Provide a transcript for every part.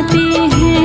सुनाते हैं।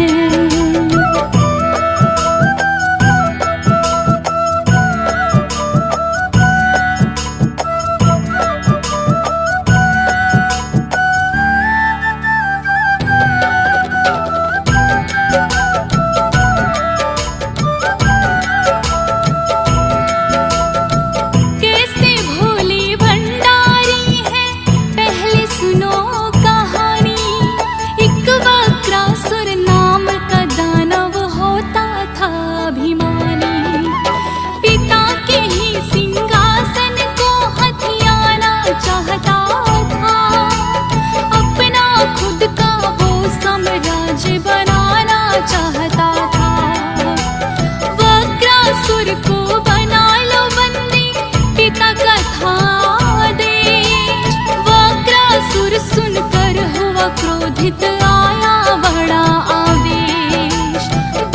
क्रोधित आया बड़ा आवेश,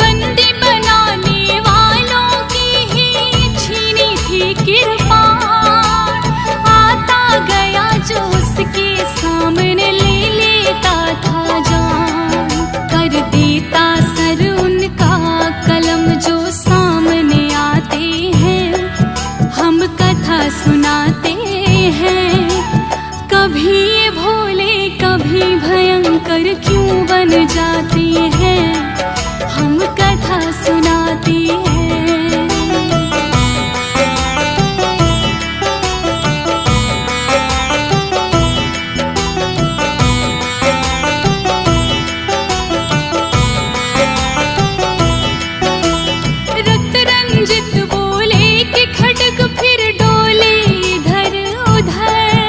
बंदी बनाने वालों की ही छीनी थी कृपा। आता गया जो उसके सामने ले लेता था जान, कर देता सर उनका कलम जो सामने आते हैं। हम कथा सुनाते हैं, कभी ये भोले कभी भयंकर क्यों बन जाते हैं। हम कथा सुनाते हैं। रक्त रंजित बोले कि खड्ग फिर डोले इधर उधर,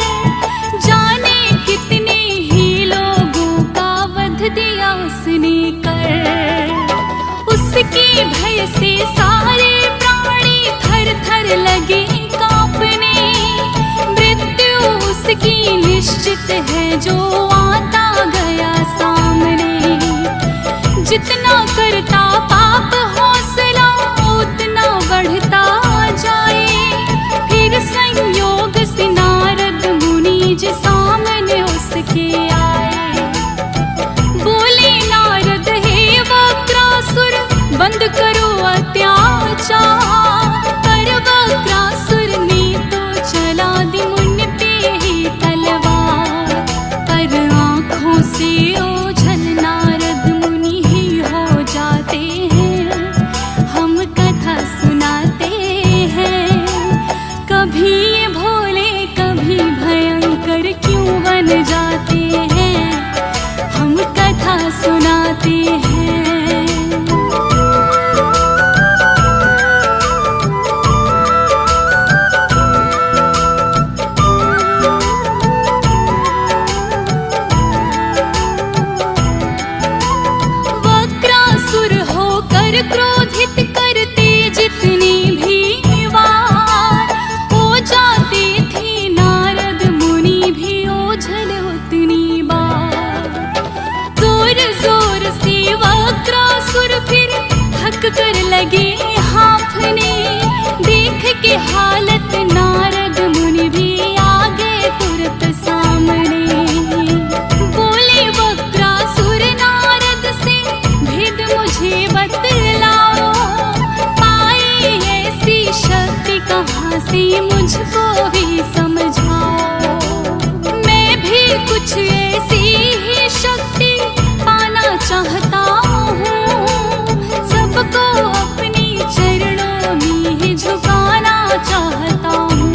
जाने कितने ही लोगों का वध दिया उसने कर। उसके भय से सारे प्राणी थर थर लगे कांपने, मृत्यु उसकी निश्चित है जो आता गया सामने। जितना करता पाप हौसला उतना बढ़ता जाए, फिर संयोग से नारद मुनि जी सामने उसके आए। बोले नारद हे वक्रासुर बंद करो अत्याचार, पर वक्रासुर ने तो चला दी मुनि पे ही तलवार। पर आँखों से ओझल नारद मुनि ही हो जाते हैं। हम कथा सुनाते हैं, कभी ये भोले कभी भयंकर क्यों बन जाते हैं। हम कथा सुनाते हैं। वक्रासुर होकर क्रोधित करते जितने भी वार, हो जाते थे नारद मुनि भी ओझल उतनी बार। जोर जोर से वक्रासुर फिर थक कर लगे हांफने, देख के हालत नारद मुनि भी आ गए तुरंत सामने। बोले वक्रासुर नारद से भेद मुझे बतलाओ, पाई ऐसी शक्ति कहाँ से मुझको भी समझाओ। मैं भी कुछ ऐसी ही शक्ति पाना चाहता हूँ, सबको अपने चरणों में ही झुकाना चाहता हूँ।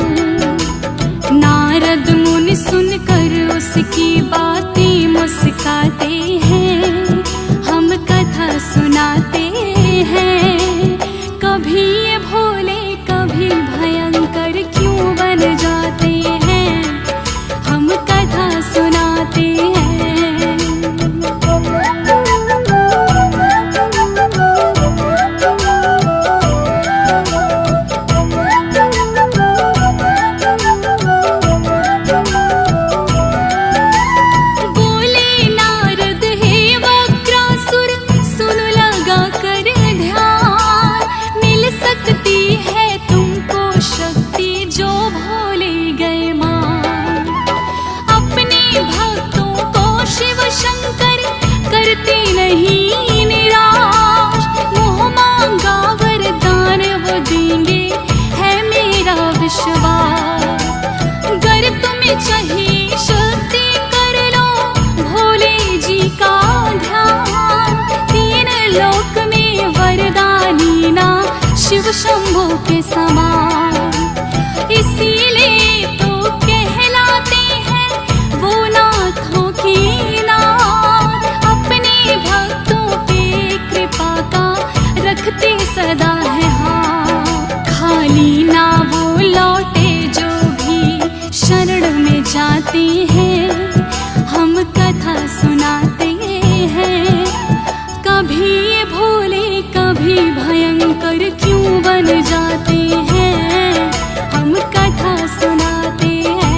नारद मुनि सुनकर उसकी बातें मुस्काते हैं। हम कथा सुनाते हैं, कभी ये भोले कभी भयंकर क्यों बन जाते हैं। हम कथा सुनाते हैं। बोले नारद हे वक्रासुर सुन लगा नहीं निराश, मोह मांगा वरदान वो देंगे है मेरा विश्वास। गर तुम्हें चाहिए शक्ति कर लो भोले जी का ध्यान, तीन लोक में वरदानी ना शिव शंभू के समान। इसीलिए तो कहलाते हैं वो नाथों की नाथ, अपने भक्तों पे कृपा का रखते सदा है हाथ। खाली ना वो लौटे जो भी शरण में जाते हैं, हम कथा सुनाते हैं। कभी ये भोले कभी भयंकर क्यों बन जाते हैं, हम कथा सुनाते हैं।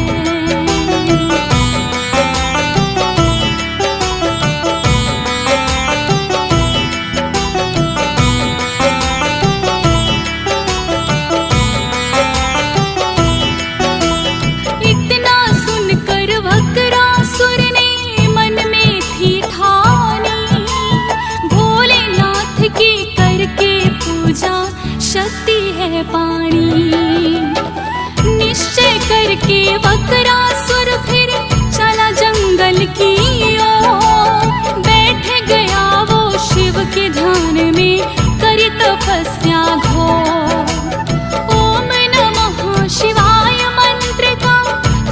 इतना सुनकर वक्रासुर ने मन में थी ठानी, भोलेनाथ की करके पूजा शक्ति है पानी। निश्चय करके वक्रासुर फिर चला जंगल की ओर, बैठ गया वो शिव के ध्यान में करी तपस्या घोर। ओम नमः शिवाय मंत्र का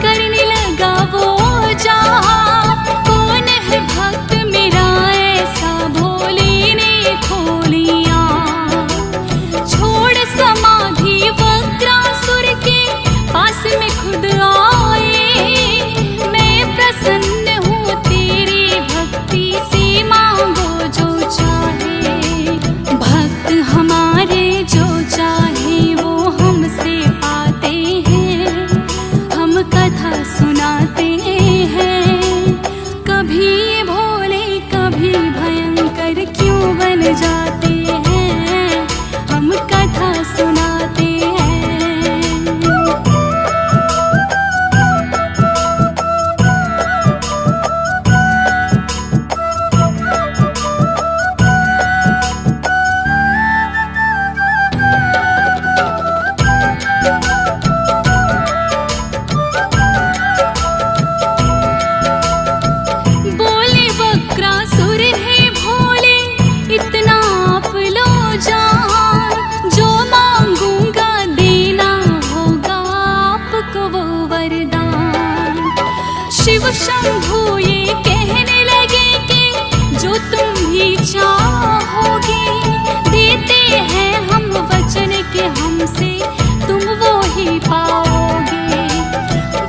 करने लगा वो जाप, कौन है भक्त मेरा ऐसा भोले ने खोलिया। छोड़ समाधि वक्रासुर के पास में खुद आए, मैं प्रसन्न हूँ तेरी भक्ति से, मांगो जो चाहे। भक्त हमारे जो चाहे वो हमसे पाते हैं, हम कथा सुनाते हैं। कभी भोले कभी भयंकर क्यों बन जाते हैं, हम कथा सुनाते हैं। बोले वक्रासुर है भोले इतना आप लो जान, जो मांगूंगा देना होगा आपको वो वरदान। शिव शंभू ये कहने लगे कि जो तुम भी चाहोगे, देते हैं हम वचन के हमसे तुम वो ही पाओगे।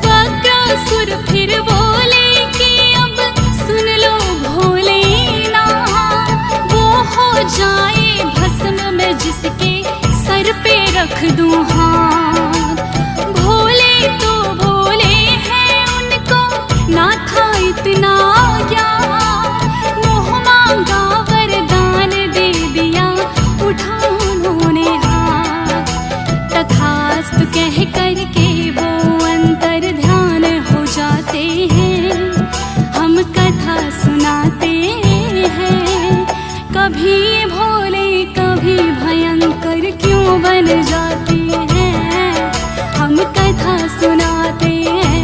वक्रासुर फिर बोले कि अब सुन लो भोले ना, वो हो जाए भस्म में जिसके सर पे रख दूं हाथ। भोले तो भोले हैं उनको ना था इतना ज्ञान, मोह मांगा वरदान दे दिया उठा उन्होंने हाथ। तथास्तु कह करके वो अंतर ध्यान हो जाते हैं, हम कथा सुनाते हैं। कभी भोले कभी भयंकर क्यों बन जाते हैं, हम कथा सुनाते हैं।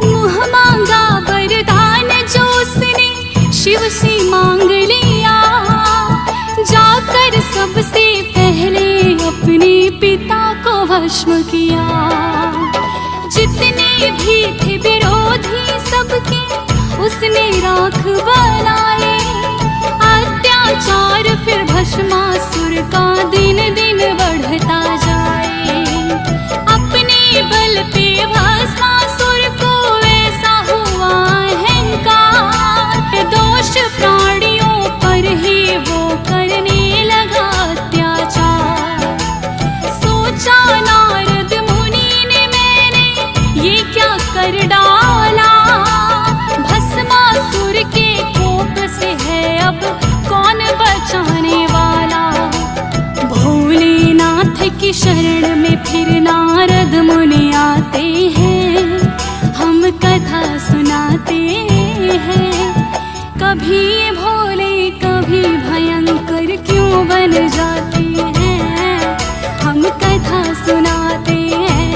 मुँह मांगा वरदान जो उसने शिव से मांग लिया, जाकर सबसे पहले अपने पिता को भस्म किया। जितने भी थे विरोधी सबके उसने राख बनाए, अत्याचार फिर भस्मासुर का दिन दिन बढ़ता जाए। अपने बल पे भस्मासुर को ऐसा हुआ अहंकार, दोष प्राणियों पर ही वो करने लगा अत्याचार। सोचा नारद मुनि ने मैंने ये क्या कर डाला, भस्मासुर के कोप से है अब कौन बच शरण में फिर नारद मुनि आते हैं, हम कथा सुनाते हैं। कभी ये भोले कभी भयंकर क्यों बन जाते हैं, हम कथा सुनाते हैं।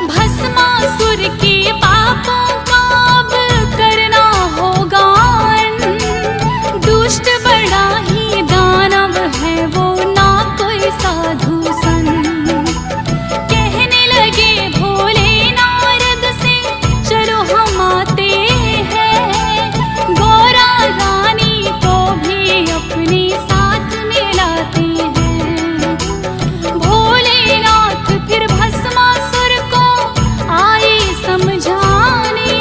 भस्मासुर के पापों का अब करना होगा अंत। दुष्ट बड़ा ही दानव है वो, ना कोई साधु संत। कहने लगे भोले नारद से, चलो हम आते हैं, गौरा रानी को भी अपने साथ मिलाते हैं। भोलेनाथ फिर भस्मासुर को आए समझाने,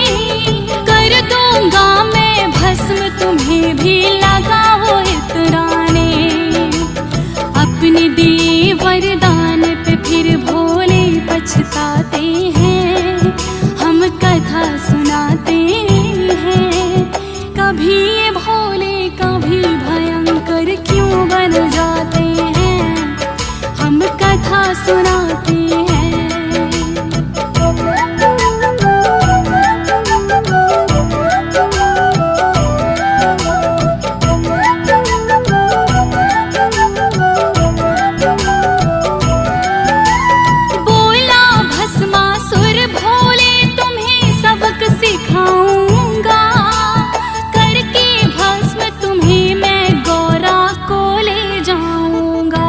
कर दूंगा मैं भस्म तुम्हें भी लगाओ इतराने। अपने दिए वरदान पे फिर भोले पछताते हैं, हम कथा सुनाते हैं। कभी ये भोले कभी भयंकर क्यों बन जाते हैं, हम कथा सुनाते हैं। बोला भस्मासुर भोले तुम्हें सबक सिखाऊंगा, करके भस्म तुम्हें मैं गौरा को ले जाऊंगा।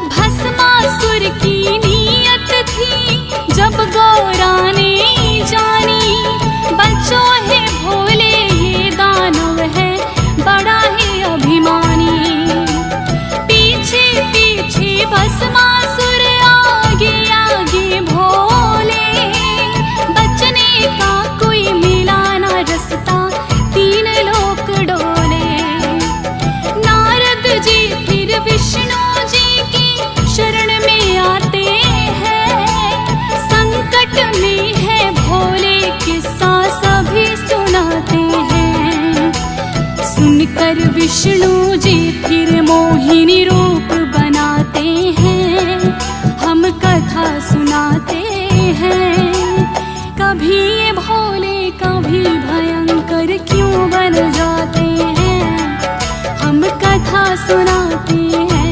भस्मासुर की नीयत थी जब गौरा ने जानी, बच्चों है भोले ये दानव है बड़ा ही अभिमानी। पीछे पीछे भस्मासुर आगे आगे भोले, बचने का कोई मिला ना रास्ता, तीन लोक डोले। नारद जी फिर विष्णु जी की शरण में आते हैं, संकट में है भोले किस्सा सभी सुनाते हैं। सुनकर विष्णु जी फिर मोहिनी रूप बनाते हैं, हम कथा सुनाते हैं। कभी ये भोले कभी भयंकर क्यों बन जाते हैं, हम कथा सुनाते हैं।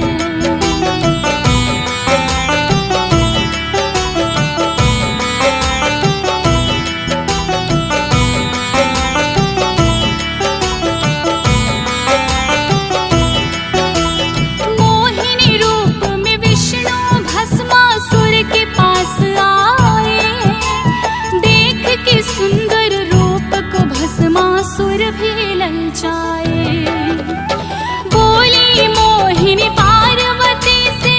मोहिनी रूप में विष्णु भस्मासुर के पास आए, देख के सुंदर रूप को भस्मासुर भी ललचाए। बोली मोहिनी पार्वती से,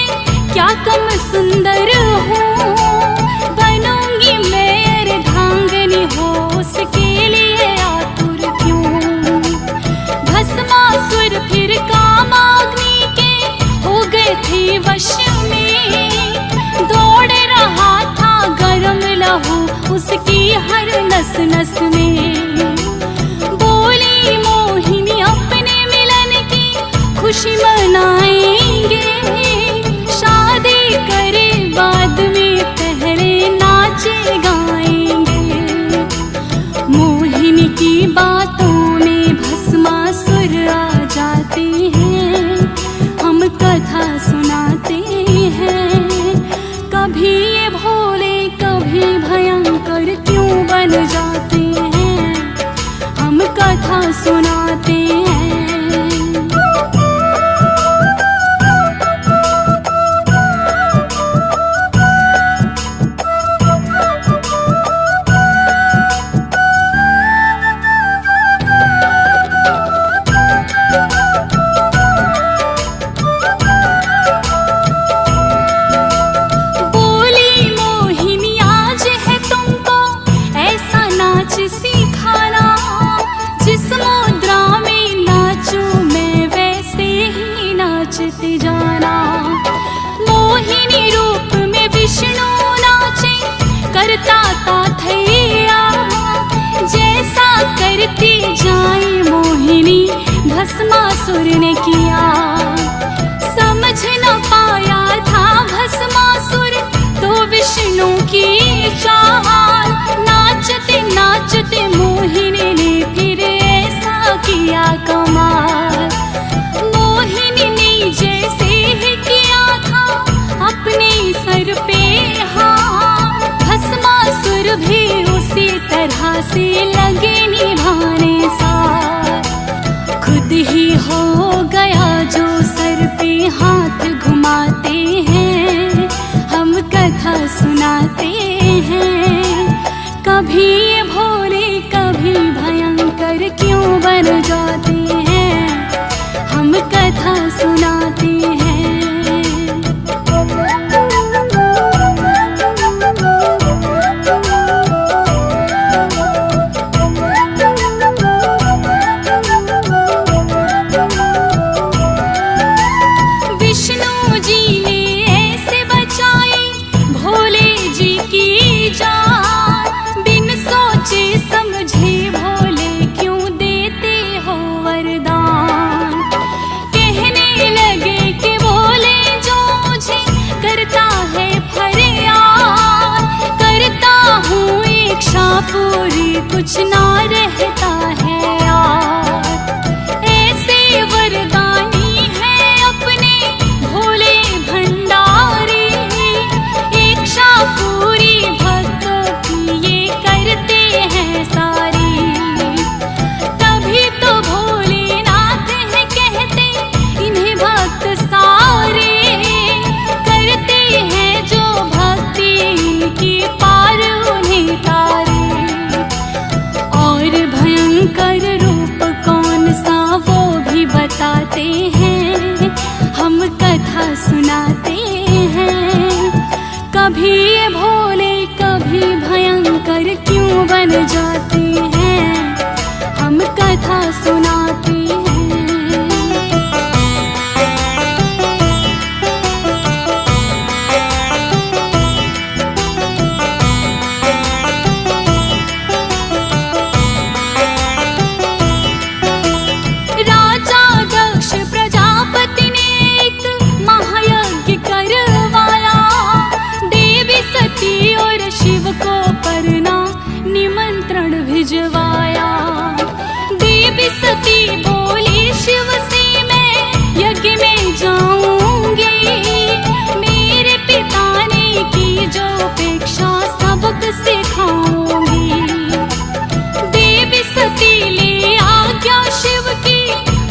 क्या कम सुंदर हूँ, बनूंगी मैं अर्धांगिनी हो उसके लिए आतुर क्यों। भस्मासुर फिर कामाग्नि के हो गए थे वश में, दौड़ रहा था गरम लहू उसकी हर नस नस में। बोली मोहिनी अपने मिलन की खुशी मनाएंगे, शादी करे बाद में पहले नाचे गाएंगे। मोहिनी की बातों में भस्मासुर आ जाते हैं, हम कथा सुनाते हैं। कभी ये भोले कभी भयंकर क्यों बन जाते हैं, हम कथा सुनाते हैं। नाचते जाना। मोहिनी रूप में विष्णु नाचे, करता था थैया। जैसा करती जाए मोहिनी भस्मासुर ने किया। समझ न पाया था भस्मासुर तो विष्णु की चाल। नाचते नाचते मोहिनी ने फिर ऐसा किया कमाल। मोहिनी ने जैसे ही किया था अपने सर पे हाथ, भस्मासुर भी उसी तरह से लगे निभाने साथ। खुद ही हो गया जो सर पे हाथ घुमाते हैं, हम कथा सुनाते हैं। कभी ये भोले कभी भयंकर क्यों बन जाते हैं, हम कथा सुनाते हैं। विष्णु जी ने ऐसे बचाई भोले जी की जान। बिन सोचे समझे भोले क्यों देते हो वरदान। कहने लगे कि भोले जो मुझे करता है फरियाद, करता हूँ इच्छा पूरी कुछ ना रहता है यार। ऐसे वरदानी है अपने भोले भंडारी, इच्छा पूरी भक्तों की ये करते हैं सारी। तभी तो भोलेनाथ है कहते इन्हें भक्त सारे, करते हैं जो भक्ति इनकी पार उन्हें तारे। और भयंकर रूप कौन सा वो भी बताते हैं, हम कथा सुनाते हैं। कभी ये भोले कभी भयंकर क्यों बन जाते हैं, हम कथा सुनाते हैं। राजा दक्ष प्रजापति ने एक महायज्ञ करवाया। देवी सती और शिव को परना निमंत्रण भिजवाया। देवी सती बोली शिव से मैं यज्ञ में जाऊंगी, मेरे पिता ने की जो अपेक्षा सबक सिखाऊंगी। देवी सती ले आज्ञा शिव की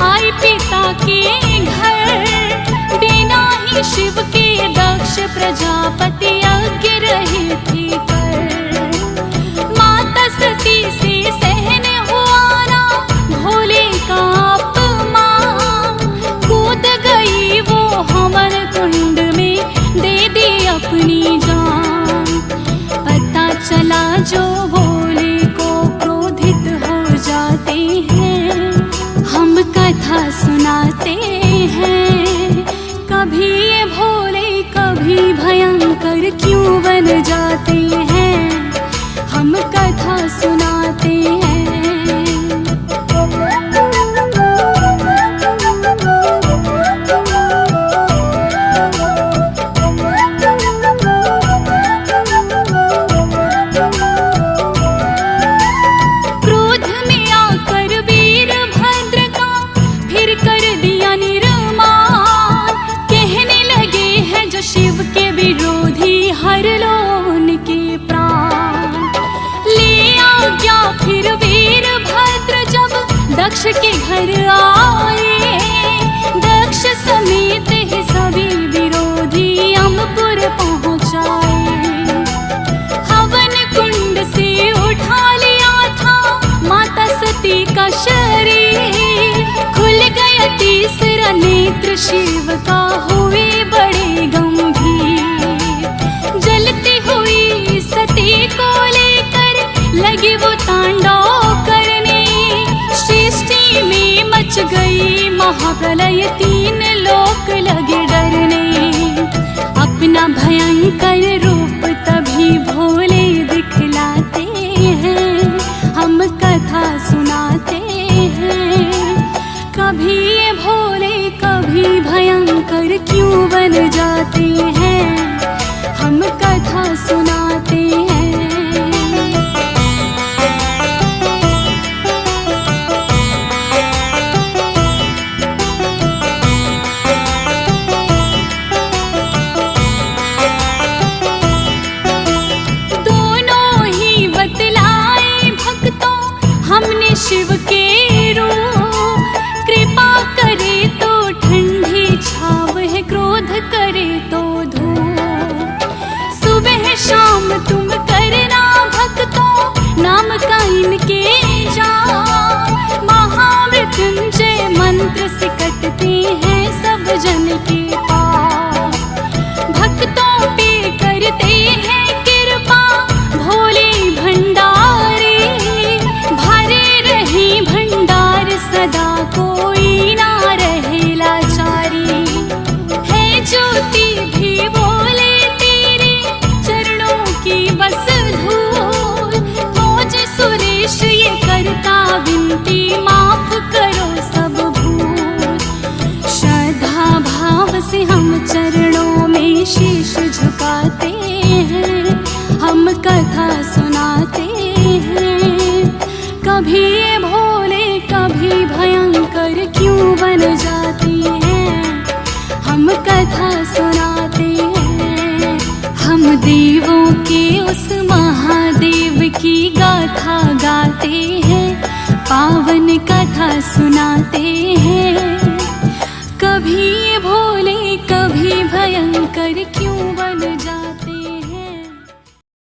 आई पिता के घर। बिना ही शिव के दक्ष प्रजापति यज्ञ रहे थे कर। माता सती से सहन हुआ ना भोले का अपमान, कूद गई वो हवन कुंड में दे दी अपनी जान। पता चला जो भोले को क्रोधित हो जाते हैं, हम कथा सुनाते हैं। कभी ये भोले कभी भयंकर क्यों बन जाते हैं, हम कथा सुनाते हैं। क्रोध में आकर वीरभद्र का फिर कर दिया निर्माण। कहने लगे हैं जो शिव के विरोधी हर लो उनके प्राण। ले आज्ञा फिर वीरभद्र जब दक्ष के घर आए। दक्ष समेत ही सभी विरोधी यमपुर पहुँचाए। हवन कुंड से उठा लिया था माता सती का शरीर। खुल गया तीसरा नेत्र शिव का हुए बड़े गंभीर। जलती हुई सती को लेकर लगे वो तांडव करने। सृष्टि में मच महाप्रलय तीन लोक लगे डरने, अपना भयंकर रूप तभी भोले दिखलाते हैं, हम कथा सुनाते हैं। कभी ये भोले कभी भयंकर क्यों बन जाते हैं, हम कथा सुनाते हैं। दोनों ही बतलाए भक्तों हमने शिव के रूप, कृपा करे तो ठंडी छाव है, क्रोध करे तो धूप। सुबह शाम तुम करना भक्तों नाम का इनके जाप, महामृत्युंजय मंत्र से कटते हैं सब जन के पाप। भक्तों पे करते हैं कृपा भोले भंडारे, भरे रहे भंडार सदा कोई ना रहे लाचारी। है ज्योति भी बोले तेरे चरणों की बस धूल, मुझे सुरेश ये करता विनती माफ करो सब भूल। श्रद्धा भाव से हम चरणों में शीश झुकाते हैं, हम कथा सुनाते हैं। कभी ये भोले कभी भयंकर क्यों बन जाती हैं, हम कथा सुनाते हैं। हम देवों के उस महादेव की गाथा गाते हैं, पावन कथा सुनाते हैं। कभी ये भोले कभी भयंकर क्यों बन जाते